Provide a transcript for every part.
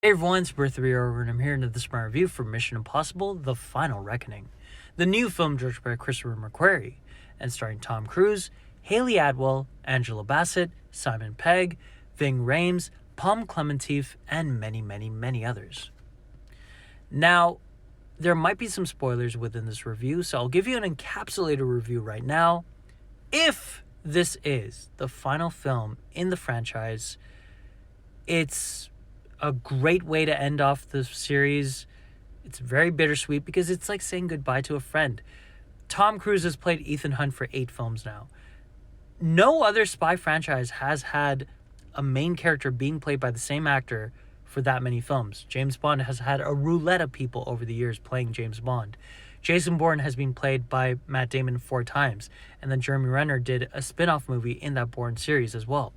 Hey everyone, it's Birth3 over, and I'm here into this my review for Mission Impossible: The Final Reckoning, the new film directed by Christopher McQuarrie and starring Tom Cruise, Haley Atwell, Angela Bassett, Simon Pegg, Ving Rhames, Palm Clementif, and many, many, many others. Now, there might be some spoilers within this review, so I'll give you an encapsulated review right now. If this is the final film in the franchise, it's a great way to end off the series. It's very bittersweet because it's like saying goodbye to a friend. Tom Cruise has played Ethan Hunt for 8 films now. No other spy franchise has had a main character being played by the same actor for that many films. James Bond has had a roulette of people over the years playing James Bond. Jason Bourne has been played by Matt Damon 4 times, and then Jeremy Renner did a spin-off movie in that Bourne series as well.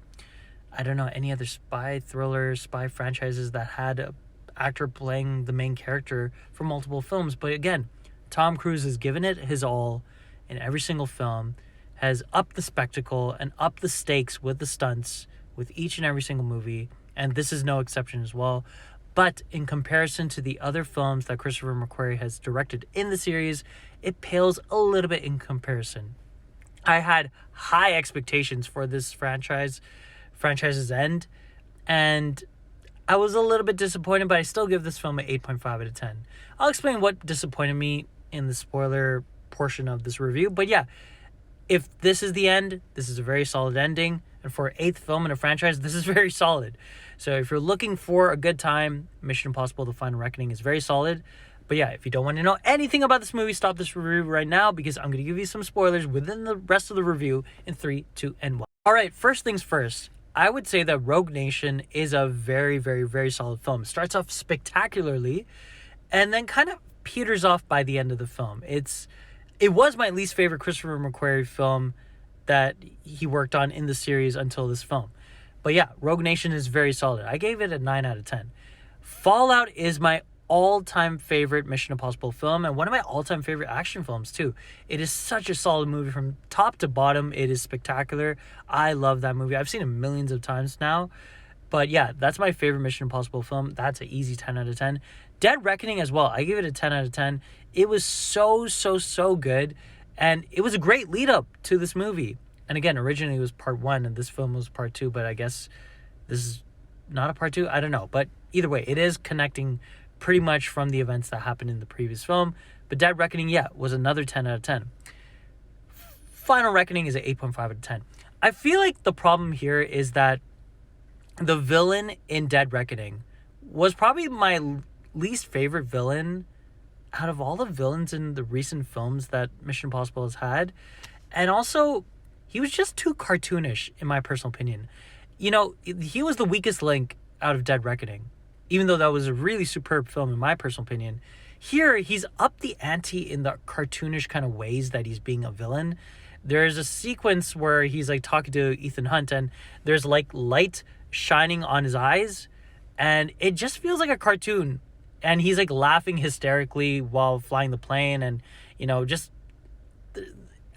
I don't know any other spy thriller, spy franchises that had an actor playing the main character for multiple films. But again, Tom Cruise has given it his all in every single film, has upped the spectacle and upped the stakes with the stunts with each and every single movie. And this is no exception as well. But in comparison to the other films that Christopher McQuarrie has directed in the series, it pales a little bit in comparison. I had high expectations for this franchise's end, and I was a little bit disappointed, but I still give this film an 8.5 out of 10. I'll explain what disappointed me in the spoiler portion of this review, but yeah, if this is the end, this is a very solid ending, and for an 8th film in a franchise, this is very solid. So if you're looking for a good time, Mission Impossible: The Final Reckoning is very solid. But yeah, if you don't want to know anything about this movie, stop this review right now, because I'm going to give you some spoilers within the rest of the review in 3, 2, and 1. Alright, first things first. I would say that Rogue Nation is a very, very, very solid film. It starts off spectacularly and then kind of peters off by the end of the film. It was my least favorite Christopher McQuarrie film that he worked on in the series until this film. But yeah, Rogue Nation is very solid. I gave it a 9 out of 10. Fallout is my all-time favorite Mission Impossible film and one of my all-time favorite action films too. It is such a solid movie from top to bottom. It is spectacular. I love that movie. I've seen it millions of times now. But yeah, that's my favorite Mission Impossible film. That's an easy 10 out of 10. Dead Reckoning as well. I give it a 10 out of 10. It was so good, and it was a great lead up to this movie. And again, originally it was part 1 and this film was part 2, but I guess this is not a part 2. I don't know. But either way, it is connecting pretty much from the events that happened in the previous film. But Dead Reckoning, yeah, was another 10 out of 10. Final Reckoning is an 8.5 out of 10. I feel like the problem here is that the villain in Dead Reckoning was probably my least favorite villain out of all the villains in the recent films that Mission Impossible has had. And also, he was just too cartoonish, in my personal opinion. You know, he was the weakest link out of Dead Reckoning, even though that was a really superb film in my personal opinion. Here, he's upped the ante in the cartoonish kind of ways that he's being a villain. There's a sequence where he's like talking to Ethan Hunt and there's like light shining on his eyes and it just feels like a cartoon. And he's like laughing hysterically while flying the plane, and you know, just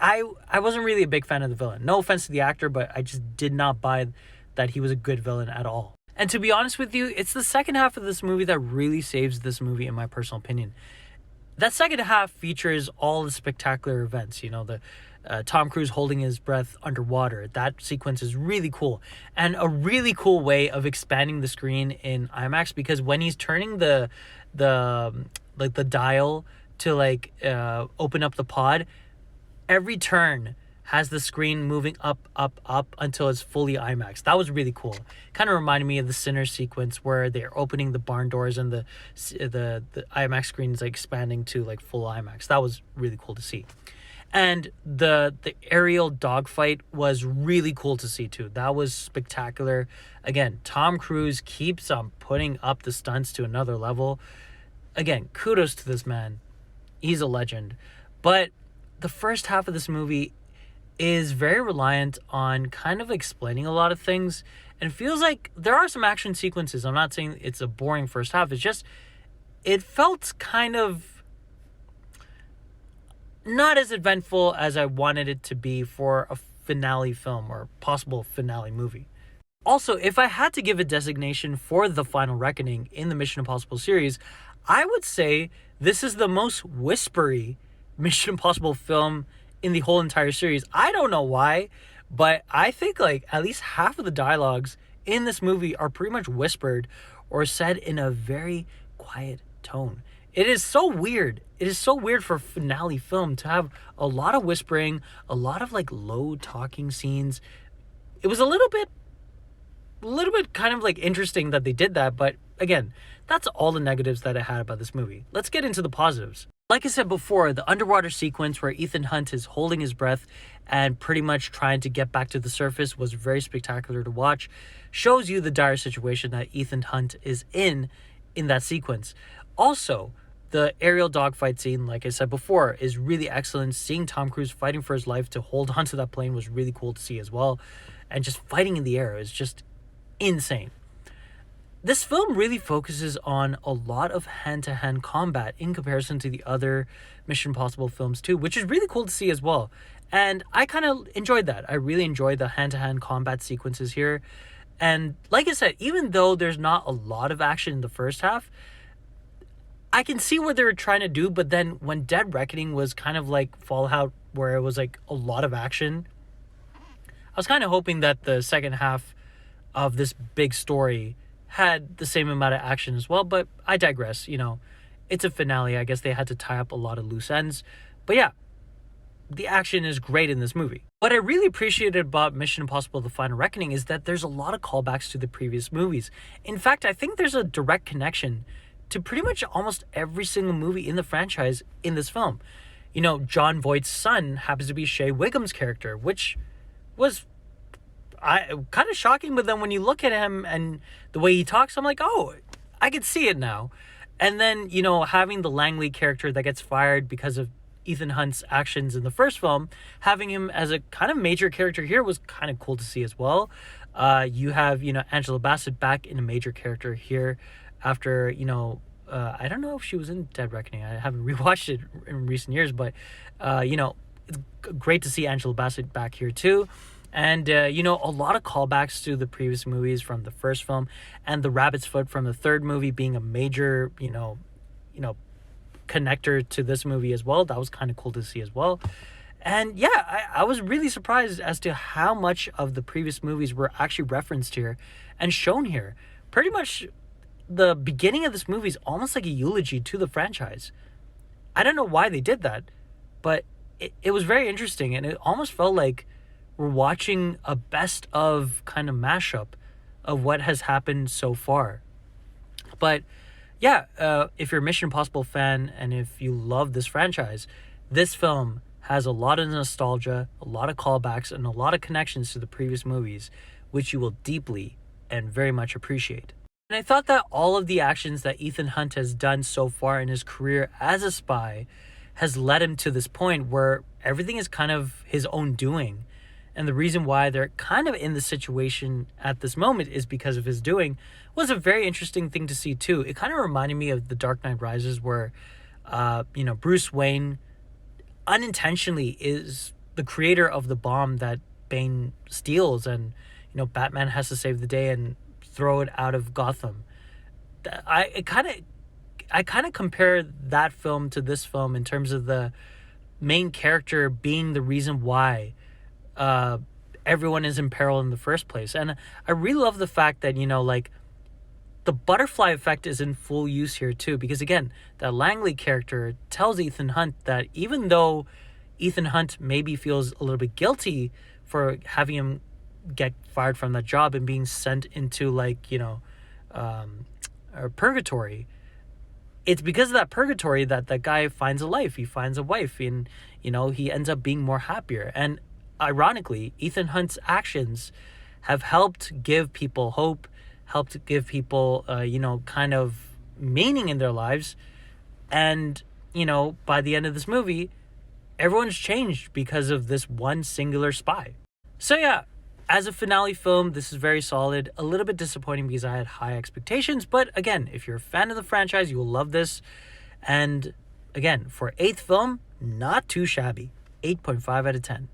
I wasn't really a big fan of the villain. No offense to the actor, but I just did not buy that he was a good villain at all. And to be honest with you, it's the second half of this movie that really saves this movie, in my personal opinion. That second half features all the spectacular events. You know, the Tom Cruise holding his breath underwater. That sequence is really cool. And a really cool way of expanding the screen in IMAX, because when he's turning the dial to open up the pod, every turn has the screen moving up until it's fully IMAX. That was really cool. Kind of reminded me of the Sinners sequence where they're opening the barn doors and the IMAX screen is like expanding to like full IMAX. That was really cool to see. And the aerial dogfight was really cool to see too. That was spectacular. Again, Tom Cruise keeps on putting up the stunts to another level. Again, kudos to this man. He's a legend. But the first half of this movie is very reliant on kind of explaining a lot of things, and it feels like there are some action sequences. I'm not saying it's a boring first half. It's just, it felt kind of not as eventful as I wanted it to be for a finale film or possible finale movie. Also, if I had to give a designation for The Final Reckoning in the Mission Impossible series, I would say this is the most whispery Mission Impossible film in the whole entire series. I don't know why, but I think like at least half of the dialogues in this movie are pretty much whispered or said in a very quiet tone. It is so weird. It is so weird for a finale film to have a lot of whispering, a lot of like low talking scenes. It was a little bit kind of like interesting that they did that, but again, that's all the negatives that I had about this movie. Let's get into the positives. Like I said before, the underwater sequence where Ethan Hunt is holding his breath and pretty much trying to get back to the surface was very spectacular to watch. Shows you the dire situation that Ethan Hunt is in that sequence. Also, the aerial dogfight scene, like I said before, is really excellent. Seeing Tom Cruise fighting for his life to hold onto that plane was really cool to see as well. And just fighting in the air is just insane. This film really focuses on a lot of hand-to-hand combat in comparison to the other Mission Impossible films too, which is really cool to see as well. And I kind of enjoyed that. I really enjoyed the hand-to-hand combat sequences here. And like I said, even though there's not a lot of action in the first half, I can see what they were trying to do, but then when Dead Reckoning was kind of like Fallout, where it was like a lot of action, I was kind of hoping that the second half of this big story had the same amount of action as well, but I digress. It's a finale. I guess they had to tie up a lot of loose ends. But yeah, the action is great in this movie. What I really appreciated about Mission Impossible The Final Reckoning is that there's a lot of callbacks to the previous movies. In fact, I think there's a direct connection to pretty much almost every single movie in the franchise in this film. Jon Voight's son happens to be Shea Whigham's character, which was kind of shocking, but then when you look at him and the way he talks, I'm like, oh, I can see it now. And then, having the Langley character that gets fired because of Ethan Hunt's actions in the first film, having him as a kind of major character here was kind of cool to see as well. You have, Angela Bassett back in a major character here after, I don't know if she was in Dead Reckoning. I haven't rewatched it in recent years, but, it's great to see Angela Bassett back here too. And, a lot of callbacks to the previous movies from the first film, and the Rabbit's Foot from the third movie being a major, connector to this movie as well. That was kind of cool to see as well. And yeah, I was really surprised as to how much of the previous movies were actually referenced here and shown here. Pretty much the beginning of this movie is almost like a eulogy to the franchise. I don't know why they did that, but it was very interesting, and it almost felt like we're watching a best of kind of mashup of what has happened so far. But yeah, if you're a Mission Impossible fan and if you love this franchise, this film has a lot of nostalgia, a lot of callbacks, and a lot of connections to the previous movies, which you will deeply and very much appreciate. And I thought that all of the actions that Ethan Hunt has done so far in his career as a spy has led him to this point where everything is kind of his own doing. And the reason why they're kind of in the situation at this moment is because of his doing was a very interesting thing to see too. It kind of reminded me of The Dark Knight Rises, where, Bruce Wayne unintentionally is the creator of the bomb that Bane steals, and, Batman has to save the day and throw it out of Gotham. I kind of compare that film to this film in terms of the main character being the reason why everyone is in peril in the first place. And I really love the fact that, the butterfly effect is in full use here too, because again, that Langley character tells Ethan Hunt that even though Ethan Hunt maybe feels a little bit guilty for having him get fired from that job and being sent into purgatory, it's because of that purgatory that that guy finds a life, he finds a wife, and he ends up being more happier. And ironically, Ethan Hunt's actions have helped give people hope, helped give people, kind of meaning in their lives. And, by the end of this movie, everyone's changed because of this one singular spy. So yeah, as a finale film, this is very solid. A little bit disappointing because I had high expectations. But again, if you're a fan of the franchise, you will love this. And again, for eighth film, not too shabby. 8.5 out of 10.